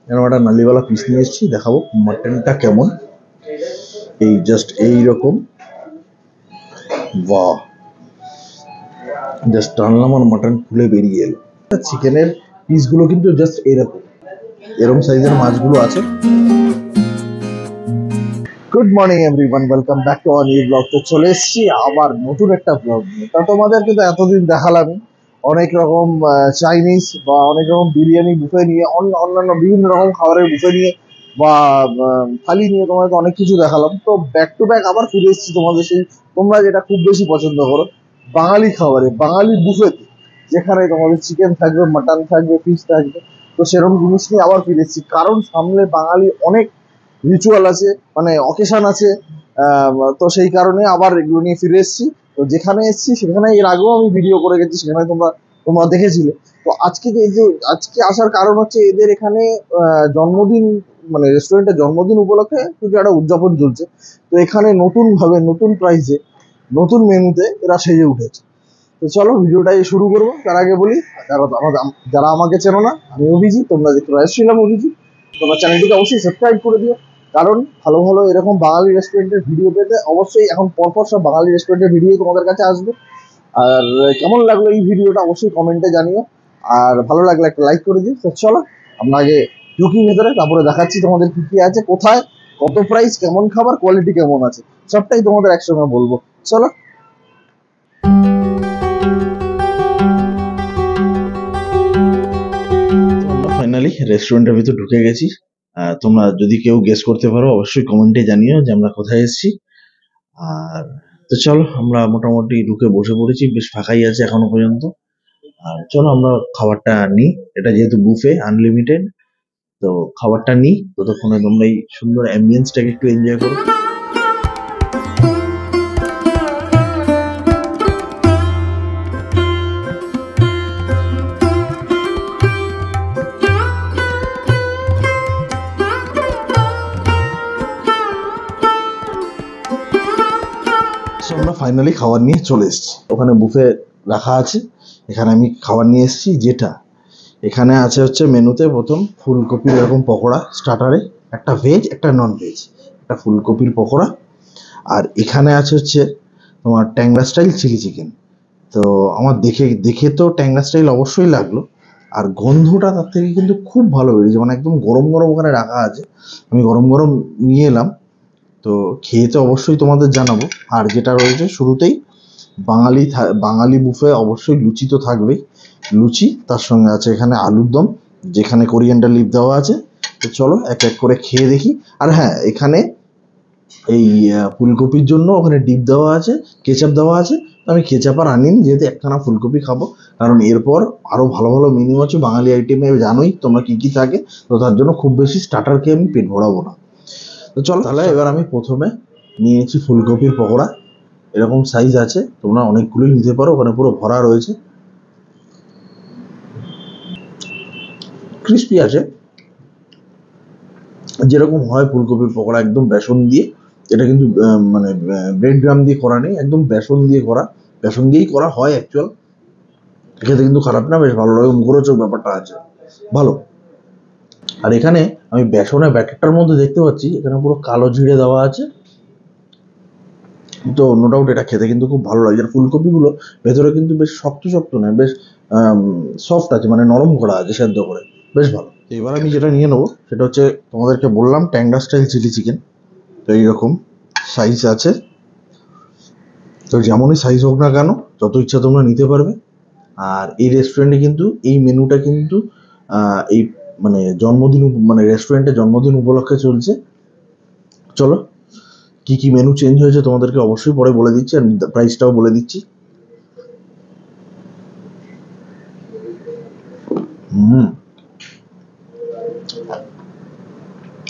এরকম একটা নালিওয়ালা পিস নিয়ে এসেছি, দেখাবো মাটনটা কেমন। এই জাস্ট এইরকম, বাহ, জাস্ট টানলাম আর মাটন খুলে বেরিয়ে এলো। চিকেনের পিসগুলো কিন্তু জাস্ট এরকম সাইজের মাছগুলো আছে। Good morning everyone, welcome back to our new blog. তো চলে এসেছি আবার নতুন একটা ব্লগ নিয়ে। তা তোমাদেরকে তো এতদিন দেখালামই অনেক রকম চাইনিজ বা অনেক রকম বিরিয়ানি বুফে নিয়ে, অন্যান্য বিভিন্ন রকম খাবারের বুফে নিয়ে বা থালি নিয়ে তোমাদেরকে অনেক কিছু দেখালাম। তো ব্যাক টু ব্যাক আবার ফিরে এসেছি তোমাদের সেই, তোমরা যেটা খুব বেশি পছন্দ করো, বাঙালি খাবারে, বাঙালি বুফেতে, যেখানে তোমাদের চিকেন থাকবে, মাটন থাকবে, ফিশ থাকবে। তো সেরকম জিনিস নিয়ে আবার ফিরে এসেছি, কারণ সামনে বাঙালি অনেক রিচুয়াল আছে, মানে অকেশন আছে। তো সেই কারণে আবার এগুলো নিয়ে ফিরে এসেছি। তো যেখানে এসেছি সেখানে এর আগেও আমি ভিডিও করে গেছি, সেখানে তোমরা তোমরা দেখেছিলে। তো আজকে আজকে আসার কারণ হচ্ছে এদের এখানে জন্মদিন, মানে রেস্টুরেন্টের জন্মদিন উপলক্ষে কিছু একটা উদযাপন চলছে। তো এখানে নতুন ভাবে, নতুন প্রাইসে, নতুন মেনুতে এরা সেজে উঠেছে। তো চলো ভিডিওটাই শুরু করবো। তার আগে বলি, যারা আমাকে চেনো না, আমি অভিজিৎ, তোমরা দেখতে আসছিলাম অভিজিৎ। তোমরা চ্যানেলটিকে অবশ্যই সাবস্ক্রাইব করে দিও, কারণ ভালো ভালো এরকম বাঙালি রেস্টুরেন্টের ভিডিও পেতে অবশ্যই এখন পরপর সব বাঙালি রেস্টুরেন্টের ভিডিও তোমাদের কাছে আসবে। আর কেমন লাগলো এই ভিডিওটা অবশ্যই কমেন্টে জানিও, আর ভালো লাগলে একটা লাইক করে দিও। তো চলো আমরা আগে ঢুকি ভেতরে, তারপরে দেখাচ্ছি তোমাদের কি কি আছে, কোথায়, কত প্রাইস, কেমন খাবার, কোয়ালিটি কেমন আছে, সবটাই তোমাদের একসঙ্গে বলবো। চলো। ফাইনালি রেস্টুরেন্টের ভিতর ঢুকে গেছি। তোমরা যদি কেউ গেস করতে পারো অবশ্যই কমেন্টে জানিও যে আমরা কোথায় এসেছি। আর তো চলো আমরা মোটামুটি ঢুকে বসে পড়েছি, বেশ ফাঁকাই আছে এখনো পর্যন্ত। আর চলো আমরা খাবারটা নিই, এটা যেহেতু বুফে আনলিমিটেড, তো খাবারটা নিই, ততক্ষণে তোমরা এই সুন্দর অ্যাম্বিয়েন্সটাকে একটু এনজয় করো। আমরা ফাইনালি খাবার নিয়ে চলে এসেছি, ওখানে বুফে রাখা আছে, এখানে আমি খাবার নিয়ে এসেছি। যেটা এখানে আছে হচ্ছে মেনুতে, প্রথম ফুলকপির এরকম পকোড়া স্টার্টারে, একটা ভেজ একটা নন ভেজ, একটা ফুলকপির পকোড়া। আর এখানে আছে হচ্ছে তোমার ট্যাংরা স্টাইল চিলি চিকেন। তো আমার দেখে দেখে তো ট্যাংরা স্টাইল অবশ্যই লাগলো, আর গন্ধটা তার থেকে কিন্তু খুব ভালো বেরিয়েছে, মানে একদম গরম গরম ওখানে রাখা আছে, আমি গরম গরম নিয়ে এলাম। তো খেয়ে তো অবশ্যই তোমাদের জানাবো। আর যেটা রয়েছে শুরুতেই, বাঙালি বুফে অবশ্যই লুচি তো থাকবেই, লুচি, তার সঙ্গে আছে এখানে আলুর দম, যেখানে কোরিয়ান্ডার লিভ দেওয়া আছে। তো চলো এক এক করে খেয়ে দেখি। আর হ্যাঁ, এখানে এই ফুলকপির জন্য ওখানে ডিপ দেওয়া আছে, কেচাপ দেওয়া আছে। আমি কেচাপ আর আনিনি, যেহেতু একখানা ফুলকপি খাবো, কারণ এরপর আরো ভালো ভালো মেনু আছে বাঙালি আইটেমে, জানোই তোমরা কি কি থাকে। তো তার জন্য খুব বেশি স্টার্টার খেয়ে আমি পেট ভরাবো না। তো চলো তাহলে এবার আমি প্রথমে নিয়েছি ফুলকপির পকোড়া, এরকম সাইজ আছে, তোমরা অনেকগুলোই নিতে পারো, ওখানে পুরো ভরা রয়েছে, ক্রিস্পি আছে, যেরকম হয় ফুলকপির পকোড়া, একদম বেসন দিয়ে। এটা কিন্তু মানে ব্রেড গ্রাম দিয়ে করা নেই, একদম বেসন দিয়ে করা, বেসন দিয়েই করা হয় অ্যাকচুয়াল। খেতে কিন্তু খারাপ না, বেশ ভালো লাগে, মুখরোচক ব্যাপারটা আছে, ভালো। আর এখানে আমি বেসনের ব্যাটারটার মধ্যে দেখতে পাচ্ছি এখানে পুরো কালো জিরে দেওয়া আছে। তো নো ডাউট এটা খেতে কিন্তু খুব ভালো লাগে। আর ফুলকপিগুলো ভেতরে কিন্তু বেশ শক্ত শক্ত নয়, বেশ সফট আছে, মানে নরম করা আছে সেদ্ধ করে, বেশ ভালো। এবার আমি যেটা নিয়ে নেবো সেটা হচ্ছে, তোমাদেরকে বললাম ট্যাংরা স্টাইল চিলি চিকেন। তো এইরকম সাইজ আছে, তো যেমনই সাইজ হোক না কেন, যত ইচ্ছা তোমরা নিতে পারবে। আর এই রেস্টুরেন্টে কিন্তু এই মেনুটা কিন্তু এই মানে জন্মদিন, মানে রেস্টুরেন্টের জন্মদিন উপলক্ষে চলছে। চলো কি কি মেনু চেঞ্জ হয়েছে তোমাদেরকে অবশ্যই পরে বলে দিচ্ছি, আর প্রাইসটাও বলে দিচ্ছি।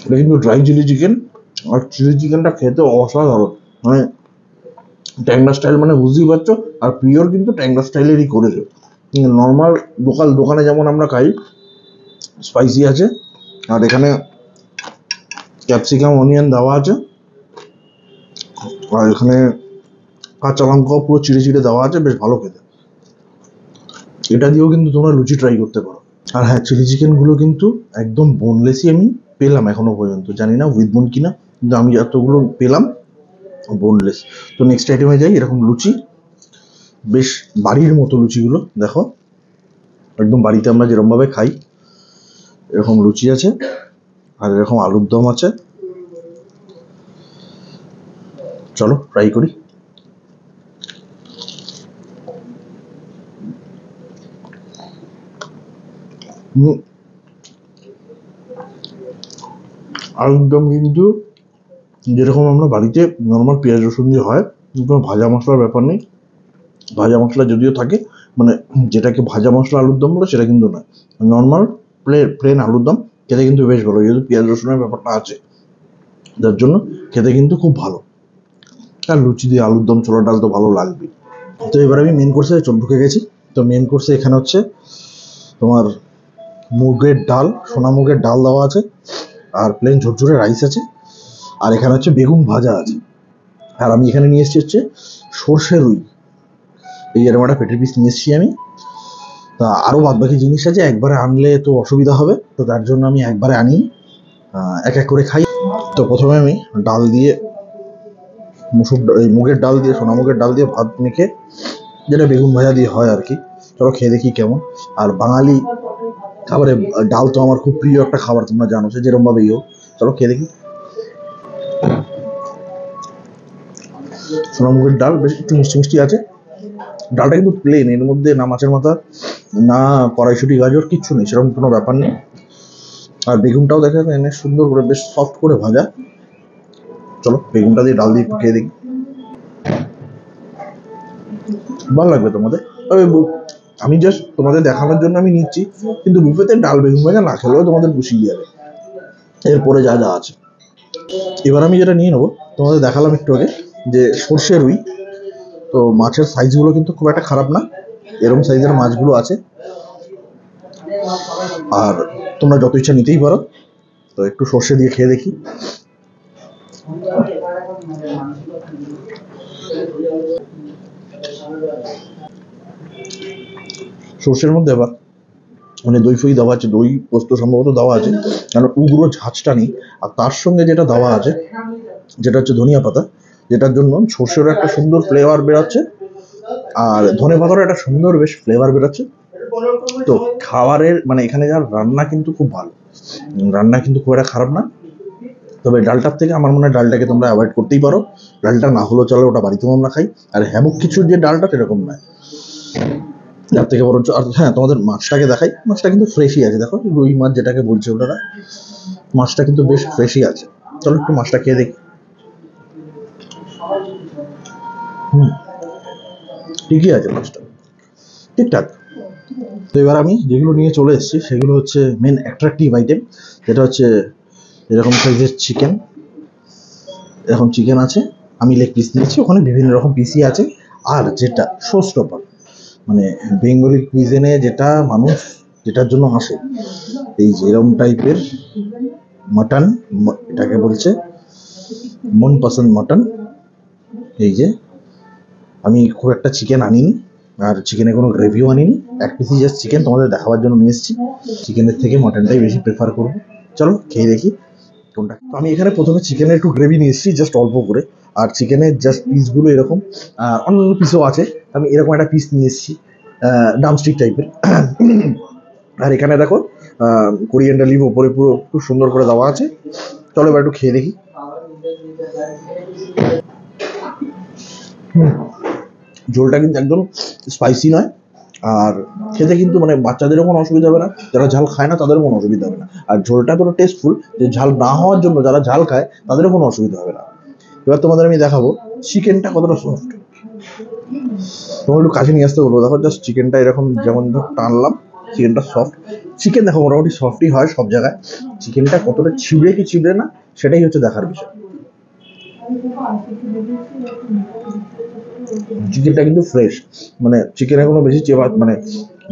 এটা কিন্তু ড্রাই চিলি চিকেন, আর চিলি চিকেনটা খেতে অসাধারণ, মানে ট্যাংরা স্টাইল মানে বুঝতেই পারছো। আর পিওর কিন্তু ট্যাংরা স্টাইলেরই করেছে, নর্মাল লোকাল দোকানে যেমন আমরা খাই স্পাইসি আছে। আর এখানে ক্যাপসিকাম অনিয়ন দেওয়া আছে, আর এখানে কাঁচা লঙ্কাও পুরো চিড়ে চিড়ে দেওয়া আছে, বেশ ভালো খেতে। এটা দিয়েও কিন্তু তোমরা লুচি ট্রাই করতে পারো। আর হ্যাঁ, চিলি চিকেনগুলো কিন্তু একদম বোনলেসই আমি পেলাম এখনো পর্যন্ত, জানি না উইথ বোন কিনা, কিন্তু আমি যতগুলো পেলাম বোনলেস। তো নেক্সট আইটেমে যাই। এরকম লুচি, বেশ বাড়ির মতো লুচিগুলো দেখো, একদম বাড়িতে আমরা যেরকমভাবে খাই এরকম লুচি আছে, আর এরকম আলুর দম আছে। চলো ট্রাই করি। আলুর দম কিন্তু যেরকম আমরা বাড়িতে নর্মাল পেঁয়াজ রসুন দিয়ে হয়, কোনো ভাজা মশলার ব্যাপার নেই। ভাজা মশলা যদিও থাকে, মানে যেটাকে ভাজা মশলা আলুর দম বলে সেটা কিন্তু নয়, নর্মাল প্লেন আলুর দম খেতে কিন্তু বেশ ভালো, যেহেতু পেঁয়াজ রসুনের ব্যাপারটা আছে যার জন্য খেতে কিন্তু খুব ভালো। আর লুচি দিয়ে আলুর দম, ছোলা ডাল তো ভালো লাগবে। তো এবার আমি মেন কোর্সে ঢুকে গেছি। তো মেন কোর্সে এখানে হচ্ছে তোমার মুগের ডাল, সোনা মুগের ডাল দেওয়া আছে, আর প্লেন ঝুরঝুরে রাইস আছে, আর এখানে হচ্ছে বেগুন ভাজা আছে। আর আমি এখানে নিয়ে এসেছি হচ্ছে সর্ষে রুই, এই এরকম একটা পেটের পিস নিয়ে এসেছি আমি। তা আরও বাদ বাকি জিনিস আছে, একবারে আনলে তো অসুবিধা হবে, তো তার জন্য আমি একবারে আনি, এক এক করে খাই। তো প্রথমে আমি ডাল দিয়ে, এই মুগের ডাল দিয়ে, সোনা মুগের ডাল দিয়ে ভাত মেখে, যেটা বেগুন ভাজা দিয়ে হয় আর কি, চলো খেয়ে দেখি কেমন। আর বাঙালি খাবারে ডাল তো আমার খুব প্রিয় একটা খাবার, তোমরা জানো, সে যেরকম ভাবেই হোক। চলো খেয়ে দেখি। সোনা মুগের ডাল বেশ একটু মিষ্টি মিষ্টি আছে। ডালটা কিন্তু প্লেন, এর মধ্যে না মাছের মাথা, না কড়াইশুঁটি, গাজর, কিচ্ছু নেই, সেরকম কোনো ব্যাপার নেই। আর বেগুনটাও দেখা যায় এনে সুন্দর করে বেশ সফট করে ভাজা। চলো বেগুনটা দিয়ে ডাল দিয়ে একটু খেয়ে দেখি, ভালো লাগবে তোমাদের। তবে আমি জাস্ট তোমাদের দেখানোর জন্য আমি নিচ্ছি, কিন্তু বুফেতে ডাল বেগুন ভাজা না খেলেও তোমাদের পুষিয়ে যাবে এরপরে যা যা আছে। এবার আমি যেটা নিয়ে নেবো, তোমাদের দেখালাম একটু আগে যে সর্ষে রুই। তো মাছের সাইজগুলো কিন্তু খুব একটা খারাপ না, এরকম সাইজের মাছগুলো আছে, আর তোমরা যত ইচ্ছা নিতেই পারো। তো একটু সর্ষে দিয়ে খেয়ে দেখি। সর্ষের মধ্যে আবার মানে দই ফই দেওয়া আছে, দই পোস্ত সম্ভবত দেওয়া আছে, কারণ উগ্র ঝাঁঝটা নেই। আর তার সঙ্গে যেটা দেওয়া আছে, যেটা হচ্ছে ধনিয়া পাতা, যেটার জন্য সর্ষেরও একটা সুন্দর ফ্লেভার বেরোচ্ছে, আর ধনে পাতারও একটা সুন্দর বেশ ফ্লেভার বেরোচ্ছে। তো খাবারের মানে এখানে যার রান্না কিন্তু খুব ভালো, রান্না কিন্তু খুব একটা খারাপ না। তবে ডালটার থেকে আমার মনে হয় ডালটাকে তোমরা অ্যাভয়েড করতেই পারো, ডালটা না হলেও চলে, ওটা বাড়িতেও আমরা খাই। আর হ্যামুক কিছুর যে ডালটা সেরকম নয়, যার থেকে বরঞ্চ। আর হ্যাঁ, তোমাদের মাছটাকে দেখাই, মাছটা কিন্তু ফ্রেশই আছে, দেখো রুই মাছ যেটাকে বলছে ওনারা, মাছটা কিন্তু বেশ ফ্রেশই আছে। চলো একটু মাছটা খেয়ে দেখি। ঠিকই আছে মাছটা, ঠিকঠাক। তো এবার আমি যেগুলো নিয়ে চলে এসেছি সেগুলো হচ্ছে মেন অ্যাট্রাকটিভ আইটেম, যেটা হচ্ছে এরকম সাইজের চিকেন। এরকম চিকেন আছে, আমি লেগ পিস নিয়েছি, ওখানে বিভিন্ন রকম পিসই আছে। আর যেটা শোস্টপার, মানে বেঙ্গলি কুইজেনে যেটা মানুষ যেটার জন্য আসে, এই যে এরকম টাইপের মাটন, এটাকে বলছে মন পছন্দ মাটন। এই যে আমি খুব একটা চিকেন আনিনি, আর চিকেনের কোনো গ্রেভিও আনিনি, এক পিসই জাস্ট চিকেন তোমাদের দেখাবার জন্য নিয়ে এসেছি। চিকেনের থেকে মাটনটাই বেশি প্রেফার করবো। চলো খেয়ে দেখি কোনটা। তো আমি এখানে প্রথমে চিকেনের একটু গ্রেভি নিয়ে এসেছি, জাস্ট অল্প করে। আর চিকেনের জাস্ট পিসগুলো এরকম, অন্যান্য পিসও আছে, আমি এরকম একটা পিস নিয়ে এসেছি, ড্রামস্টিক টাইপের। আর এখানে দেখো কোরিয়ান্ডার লিভ ওপরে পুরো খুব সুন্দর করে দেওয়া আছে। চলো এবার একটু খেয়ে দেখি। ঝোলটা কিন্তু একদম স্পাইসি নয়, আর খেতে কিন্তু মানে বাচ্চাদেরও কোনো অসুবিধা হবে না, যারা ঝাল খায় না তাদেরও কোনো অসুবিধা হবে না। আর ঝোলটা এতটা টেস্টফুল যে ঝাল না হওয়ার জন্য যারা ঝাল খায় তাদেরও কোনো অসুবিধা হবে না। এবার তোমাদের আমি দেখাবো চিকেনটা কতটা সফট। তোমার একটু কাছে নিয়ে আসতে বলবো, দেখো জাস্ট চিকেনটা এরকম, যেমন ধর টানলাম, চিকেনটা সফট। চিকেন দেখো মোটামুটি সফটই হয় সব জায়গায়, চিকেনটা কতটা ছিঁড়ে কি ছিঁড়ে না সেটাই হচ্ছে দেখার বিষয়। চিকেনটা কিন্তু ফ্রেশ, মানে চিকেনে কোনো বেশি মানে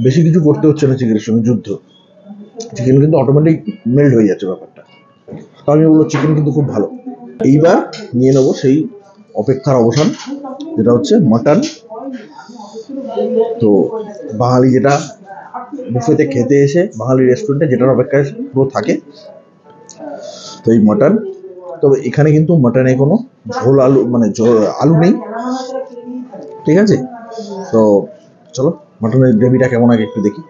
বেশি কিছু করতে হচ্ছে না চিকেনের সঙ্গে যুদ্ধ, চিকেন কিন্তু অটোমেটিক মেল্ট হয়ে যাচ্ছে ব্যাপারটা। তো আমি বলবো চিকেন কিন্তু খুব ভালো। এইবার নিয়ে নেবো সেই অপেক্ষার অবসান, যেটা হচ্ছে মাটন। তো বাঙালি যেটা বুফেতে খেতে এসে বাঙালি রেস্টুরেন্টে যেটার অপেক্ষায় পুরো থাকে। তো এই মাটন, তবে এখানে কিন্তু মাটনে কোনো ঝোল আলু মানে আলু নেই, ঠিক আছে। তো চলো মাটনের গ্রেভিটা কেমন আগে একটু দেখি।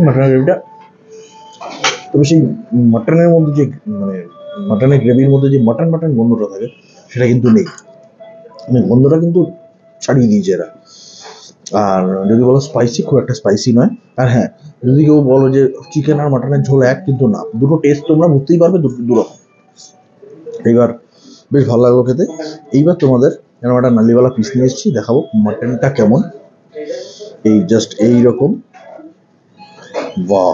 মাটনের গ্রেভিটা, তবে সেই মাটনের মধ্যে যে মানে মাটনের গ্রেভির মধ্যে যে মাটন মাটন গন্ধটা থাকে সেটা কিন্তু নেই, মানে গন্ধটা কিন্তু ছাড়িয়ে দিয়েছে এরা। আর যদি বলো স্পাইসি, খুব একটা স্পাইসি নয়। আর হ্যাঁ, যদি কেউ বলো যে চিকেন আর মাটনের ঝোল এক, কিন্তু না, দুটো টেস্ট তোমরা বুঝতেই পারবে দুরকম। এইবার বেশ ভালো লাগলো খেতে। এইবার তোমাদের এরকম একটা নালিওয়ালা পিস নিয়ে এসেছি, দেখাবো মাটনটা কেমন। এই জাস্ট এইরকম, বাহ,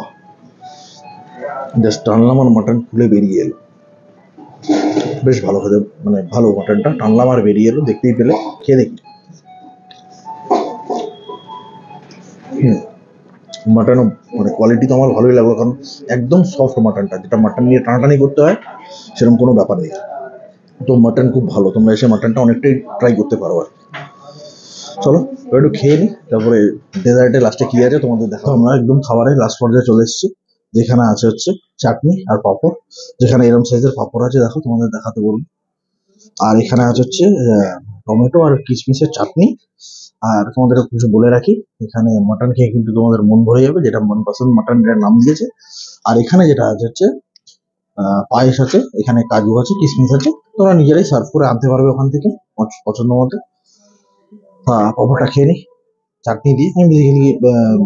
জাস্ট টানলাম আর মাটন খুলে বেরিয়ে এলো। বেশ ভালো খেতে, মানে ভালো মাটনটা টানলাম আর বেরিয়ে এলো, দেখতেই পেলে। খেয়ে দেখি। মাটন মানে কোয়ালিটি তো আমার ভালোই লাগলো, কারণ একদম সফট মাটনটা, যেটা মাটন নিয়ে টানাটানি করতে হয় সেরকম কোনো ব্যাপার নেই। তো মাটন খুব ভালো, তোমরা এসে মাটনটা অনেকটাই ট্রাই করতে পারো আর। চলো এবার একটু খেয়ে নিই, তারপরে ডেজার্টে লাস্টে কি আছে তোমাদের দেখাবো। আমরা একদম খাবারের লাস্ট পর্যায়ে চলে এসেছি, যেখানে আছে হচ্ছে চাটনি আর পাঁপড়। যেখানে এরকম সাইজের পাঁপড় আছে, দেখো তোমাদের দেখাতে বলবো। আর এখানে আছে হচ্ছে টমেটো আর কিশমিশের চাটনি। আর তোমাদের কিছু বলে রাখি, এখানে মাটন খেয়ে কিন্তু তোমাদের মন ভরে যাবে, যেটা মনপসন্দ মাটন নাম দিয়েছে। আর এখানে যেটা আছে হচ্ছে পায়েস আছে, এখানে কাজু আছে, কিশমিশ আছে, তোমরা নিজেরাই সার্ভ করে আনতে পারবে ওখান থেকে পছন্দ মতো। হ্যাঁ, পাঁপড়টা খেয়ে নিই চাটনি দিয়ে। আমি বেসিক্যালি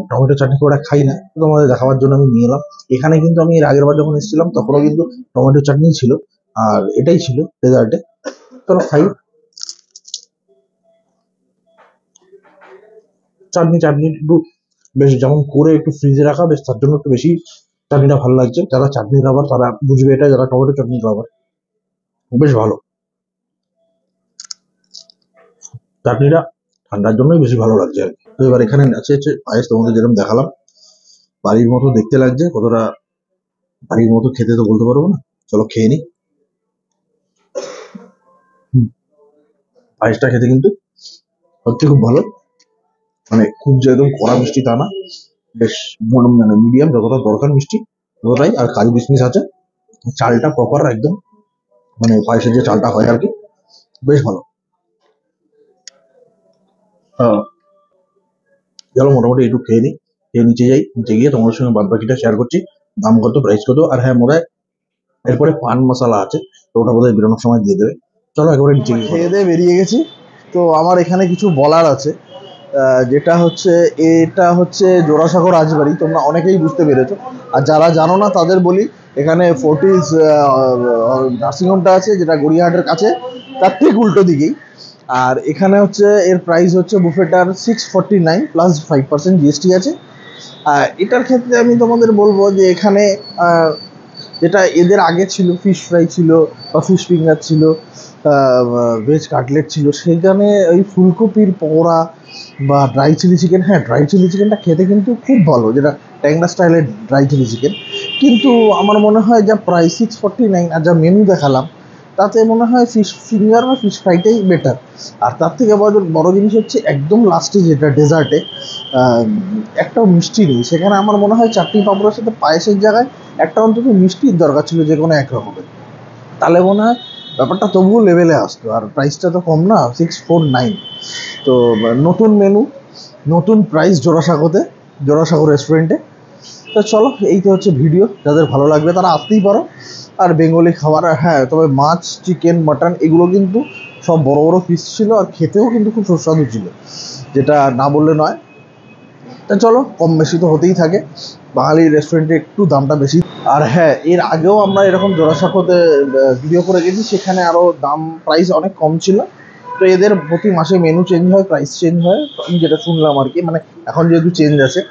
টমেটো চাটনি করে খাই না, তো তোমাদের দেখাবার জন্য আমি নিয়ে এলাম। এখানে কিন্তু আমি এর আগের বার যখন এসেছিলাম তখনও কিন্তু টমেটো চাটনি ছিল, আর এটাই ছিল ডেজার্টে। চলো খাই। চাটনি একটু বেশ যেমন করে একটু ফ্রিজে রাখা, বেশ তার জন্য একটু বেশি চাটনিটা ভালো লাগছে। যারা চাটনি লাভার তারা বুঝবে এটা, যারা টমেটো চাটনি লাভার বেশ ভালো। চাটনিটা ঠান্ডার জন্যই বেশি ভালো লাগছে আর কি। তো এবার এখানে আছে হচ্ছে পায়েস, তোমাদের যেরকম দেখালাম, বাড়ির মতো দেখতে লাগছে, কতটা বাড়ির মতো খেতে তো বলতে পারবো না। চলো খেয়ে নিই। পায়েসটা খেতে কিন্তু সত্যি খুব ভালো, মানে খুব যে একদম কড়া মিষ্টি তা না, বেশ মানে মিডিয়াম, যতটা দরকার মিষ্টি ততটাই। আর কাজু কিশমিশ আছে, চালটা প্রপার একদম, মানে পায়েসের যে চালটা হয় আর কি, বেশ ভালো। চলো মোটামুটি একটু খেয়ে নিই, খেয়ে নিচে যাই, নিচে গিয়ে তোমাদের সঙ্গে বাদ বাকিটা শেয়ার করছি, দাম কত, প্রাইস কত। আর হ্যাঁ, মনে হয় এরপরে পান মশলা আছে, তো ওটা বোধহয় বেরোনোর সময় দিয়ে দেবে। চলো একেবারে নিচে গিয়ে খেয়ে দিয়ে বেরিয়ে গেছি। তো আমার এখানে কিছু বলার আছে, যেটা হচ্ছে, এটা হচ্ছে জোড়াসাঁকো রাজবাড়ি, তোমরা অনেকেই বুঝতে পেরেছো। আর যারা জানো না তাদের বলি, এখানে ফোর্টিস নার্সিংহোমটা আছে, যেটা গড়িয়াহাটের কাছে, তার ঠিক উল্টো দিকেই। আর এখানে হচ্ছে এর প্রাইস হচ্ছে বুফেটার 649 প্লাস 5% জিএসটি আছে। আর এটার ক্ষেত্রে আমি তোমাদের বলবো যে এখানে যেটা এদের আগে ছিল, ফিশ ফ্রাই ছিল বা ফিশ ফিঙ্গার ছিল, ভেজ কাটলেট ছিল, সেখানে ওই ফুলকপির পকোড়া বা ড্রাই চিলি চিকেন, হ্যাঁ ড্রাই চিলি চিকেনটা খেতে কিন্তু খুব ভালো, যেটা ট্যাংরা স্টাইলের ড্রাই চিলি চিকেন। কিন্তু আমার মনে হয় যা প্রাইস 649 আর যা মেনু দেখালাম, তাতে মনে হয় ফিশ ফিঙ্গার বা ফিশ ফ্রাইটাই বেটার। আর তার থেকে বড় জিনিস হচ্ছে একদম লাস্টে যেটা ডেজার্টে একটাও মিষ্টি নেই। সেখানে আমার মনে হয় চাটনি পাঁপড়ের সাথে পায়েসের জায়গায় একটা অন্তত মিষ্টির দরকার ছিল, যে কোনো এক রকমের, তাহলে মনে হয় ব্যাপারটা তবুও লেভেলে আসতো। আর প্রাইসটা তো কম না, 649। তো নতুন মেনু, নতুন প্রাইস জোড়াসাঁকো রেস্টুরেন্টে। তো চলো, এই তো হচ্ছে ভিডিও, যাদের ভালো লাগবে তারা আসতেই পারো। আর বেঙ্গলি খাবার, হ্যাঁ তবে মাছ, চিকেন, মাটন এগুলো কিন্তু সব বড় বড় পিস ছিল, আর খেতেও কিন্তু খুব সুস্বাদু ছিল, যেটা না বললে নয়। তা চলো, কম বেশি তো হতেই থাকে, বাঙালি রেস্টুরেন্টে একটু দামটা বেশি। আর হ্যাঁ, এর আগেও আমরা এরকম জোড়াসাঁকোতে ভিডিও করে গেছি, সেখানে আরও দাম প্রাইস অনেক কম ছিল। তো এদের প্রতি মাসে মেনু চেঞ্জ হয়, প্রাইস চেঞ্জ হয়, আমি যেটা শুনলাম আর কি, মানে এখন যেহেতু চেঞ্জ আছে।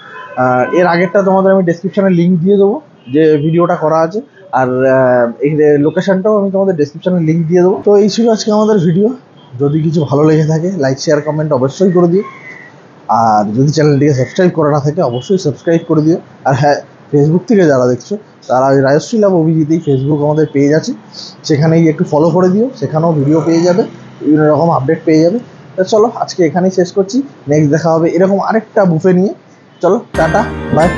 এর আগেরটা তোমাদের আমি ডেসক্রিপশানে লিঙ্ক দিয়ে দেবো, যে ভিডিওটা করা আছে। আর এই লোকেশানটাও আমি তোমাদের ডেসক্রিপশানে লিঙ্ক দিয়ে দেবো। তো এই ছিল আজকে আমাদের ভিডিও। যদি কিছু ভালো লেগে থাকে, লাইক শেয়ার কমেন্ট অবশ্যই করে দিও। আর যদি চ্যানেলটিকে সাবস্ক্রাইব করা না থাকে, অবশ্যই সাবস্ক্রাইব করে দিও। আর হ্যাঁ, ফেসবুক থেকে যারা দেখছো তারা ওই রাজশ্রী লাভ অভিজিতেই ফেসবুক আমাদের পেজ আছে, সেখানে গিয়ে একটু ফলো করে দিও, সেখানেও ভিডিও পেয়ে যাবে। বিভিন্ন রকম আপডেট পেয়ে যাবে। তো চলো আজকে এখানেই শেষ করছি, নেক্সট দেখা হবে এরকম আরেকটা বুফে নিয়ে। চলো টাটা বাই।